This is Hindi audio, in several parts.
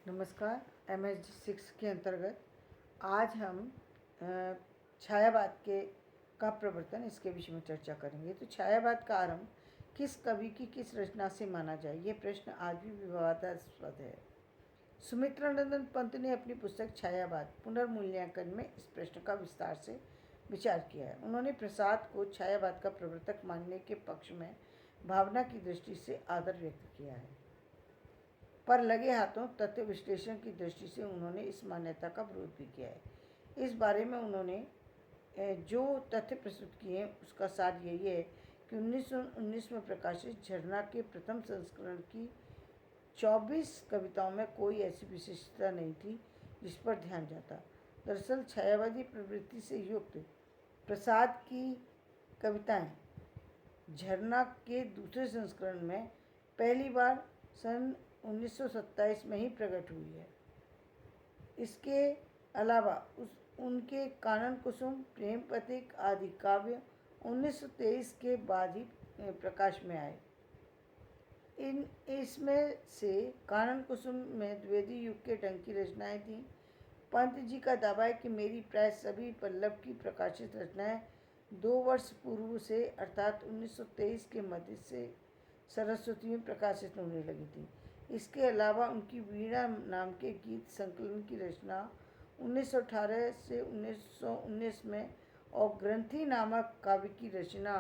नमस्कार। MSG 6 के अंतर्गत आज हम छायावाद का प्रवर्तन इसके विषय में चर्चा करेंगे। तो छायावाद का आरंभ किस कवि की किस रचना से माना जाए, ये प्रश्न आज भी विवादास्पद है। सुमित्रानंदन पंत ने अपनी पुस्तक छायावाद पुनर्मूल्यांकन में इस प्रश्न का विस्तार से विचार किया है। उन्होंने प्रसाद को छायावाद का प्रवर्तक मानने के पक्ष में भावना की दृष्टि से आदर व्यक्त किया है, पर लगे हाथों तथ्य विश्लेषण की दृष्टि से उन्होंने इस मान्यता का विरोध भी किया है। इस बारे में उन्होंने जो तथ्य प्रस्तुत किए हैं उसका सार यही है कि 1919 में प्रकाशित झरना के प्रथम संस्करण की 24 कविताओं में कोई ऐसी विशिष्टता नहीं थी जिस पर ध्यान जाता। दरअसल छायावादी प्रवृत्ति से युक्त प्रसाद की कविताएं झरना के दूसरे संस्करण में पहली बार सन 1927 में ही प्रकट हुई है। इसके अलावा उनके कानन कुसुम, प्रेम पथिक आदि काव्य 1923 के बाद ही प्रकाश में आए। इसमें से कानन कुसुम में द्विवेदी युग के ढंग की रचनाएं थीं। पंत जी का दावा है कि मेरी प्राय सभी पल्लव की प्रकाशित रचनाएं 2 वर्ष पूर्व से अर्थात 1923 के मध्य से सरस्वती में प्रकाशित होने लगी थी। इसके अलावा उनकी वीणा नाम के गीत संकलन की रचना 1918 से 1919 में और ग्रंथि नामक काव्य की रचना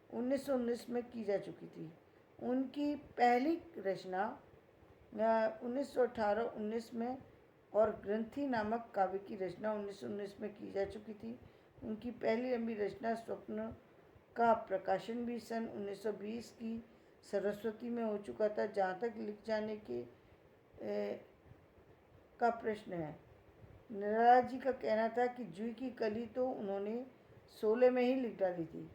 1919 में की जा चुकी थी। उनकी पहली रचना 1918-19 में और ग्रंथि नामक काव्य की रचना 1919 में की जा चुकी थी। उनकी पहली लंबी रचना स्वप्न का प्रकाशन भी सन 1920 की सरस्वती में हो चुका था। जहाँ तक लिख जाने का प्रश्न है, निराला जी का कहना था कि जूही की कली तो उन्होंने 16 में ही लिख डाली थी।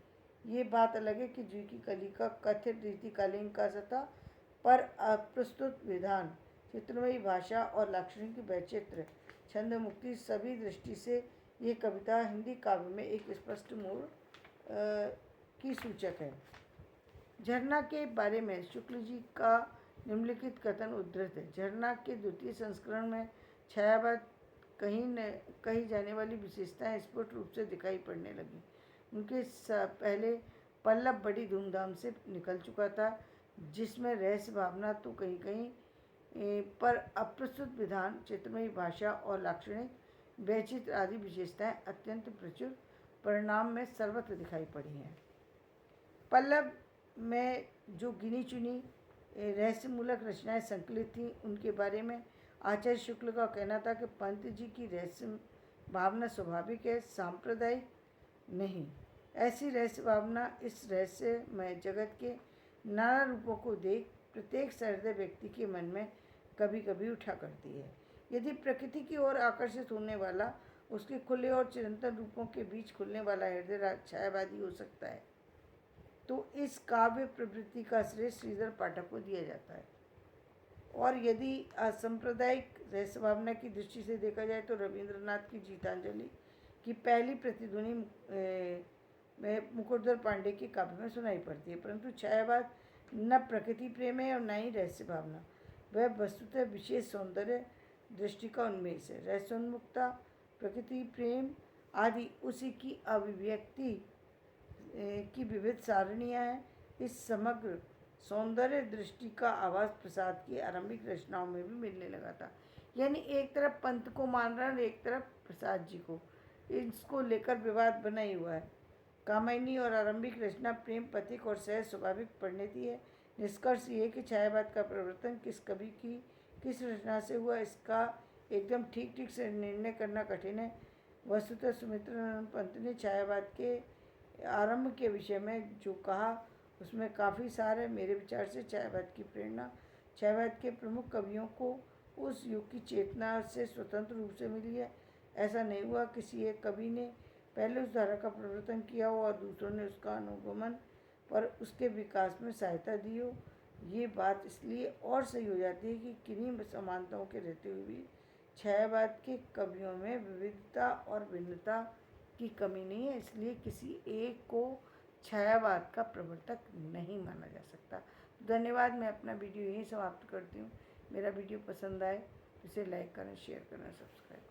ये बात अलग है कि जूही की कली का कथित रीतिकालीन का था, पर अप्रस्तुत विधान, चित्रमयी भाषा और लाक्षणिक वैचित्र्य, छंद मुक्ति सभी दृष्टि से ये कविता हिंदी काव्य में एक स्पष्ट मोड़ की सूचक है। झरना के बारे में शुक्ल जी का निम्नलिखित कथन उद्धृत है। झरना के द्वितीय संस्करण में छायावाद कही जाने वाली विशेषताएं स्पष्ट रूप से दिखाई पड़ने लगी। उनके पहले पल्लव बड़ी धूमधाम से निकल चुका था, जिसमें रहस्य भावना तो कहीं कहीं पर अप्रस्तुत विधान, चित्रमयी भाषा और लाक्षणिक वैचित्र आदि विशेषताएं अत्यंत प्रचुर परिणाम में सर्वत्र दिखाई पड़ी हैं। पल्लव में जो गिनी चुनी रहस्यमूलक रचनाएं संकलित थीं, उनके बारे में आचार्य शुक्ल का कहना था कि पंत जी की रहस्य भावना स्वाभाविक है, सांप्रदायिक नहीं। ऐसी रहस्य भावना इस रहस्यमय जगत के नाना रूपों को देख प्रत्येक सहृदय व्यक्ति के मन में कभी कभी उठा करती है। यदि प्रकृति की ओर आकर्षित होने वाला उसके खुले और चिरंतन रूपों के बीच खुलने वाला हृदय छायावादी हो सकता है, तो इस काव्य प्रवृत्ति का श्रेय श्रीधर पाठक को दिया जाता है। और यदि असंप्रदायिक रहस्य भावना की दृष्टि से देखा जाए तो रविंद्रनाथ की गीतांजलि की पहली प्रतिध्वनि मुकुटधर पांडे के काव्य में सुनाई पड़ती है। परंतु छायावाद न प्रकृति प्रेम है और न ही रहस्य भावना, वह वस्तुतः विशेष सौंदर्य दृष्टि का उन्मेष है। रहस्योन्मुखता, प्रकृति प्रेम आदि उसी की अभिव्यक्ति की विविध सारणियाँ हैं। इस समग्र सौंदर्य दृष्टि का आभास प्रसाद की आरंभिक रचनाओं में भी मिलने लगा था। यानी एक तरफ पंत को मान रहा है और एक तरफ प्रसाद जी को, इसको लेकर विवाद बना ही हुआ है। कामिनी और आरंभिक रचना प्रेम पथिक और सहज स्वाभाविक परिणति है। निष्कर्ष ये कि छायावाद का प्रवर्तन किस कवि की किस रचना से हुआ, इसका एकदम ठीक से निर्णय करना कठिन है। वस्तुतः सुमित्रानंद पंत ने छायावाद के आरंभ के विषय में जो कहा उसमें काफ़ी सार है। मेरे विचार से छायावाद की प्रेरणा छायावाद के प्रमुख कवियों को उस युग की चेतना से स्वतंत्र रूप से मिली है। ऐसा नहीं हुआ किसी एक कवि ने पहले उस धारा का प्रवर्तन किया हो और दूसरों ने उसका अनुगमन पर उसके विकास में सहायता दी हो। ये बात इसलिए और सही हो जाती है कि किन्हीं समानताओं के रहते हुए भी छायावाद के कवियों में विविधता और भिन्नता की कमी नहीं है, इसलिए किसी एक को छायावाद का प्रवर्तक नहीं माना जा सकता। धन्यवाद। मैं अपना वीडियो यहीं समाप्त करती हूँ। मेरा वीडियो पसंद आए इसे लाइक करें, शेयर करें, सब्सक्राइब करें।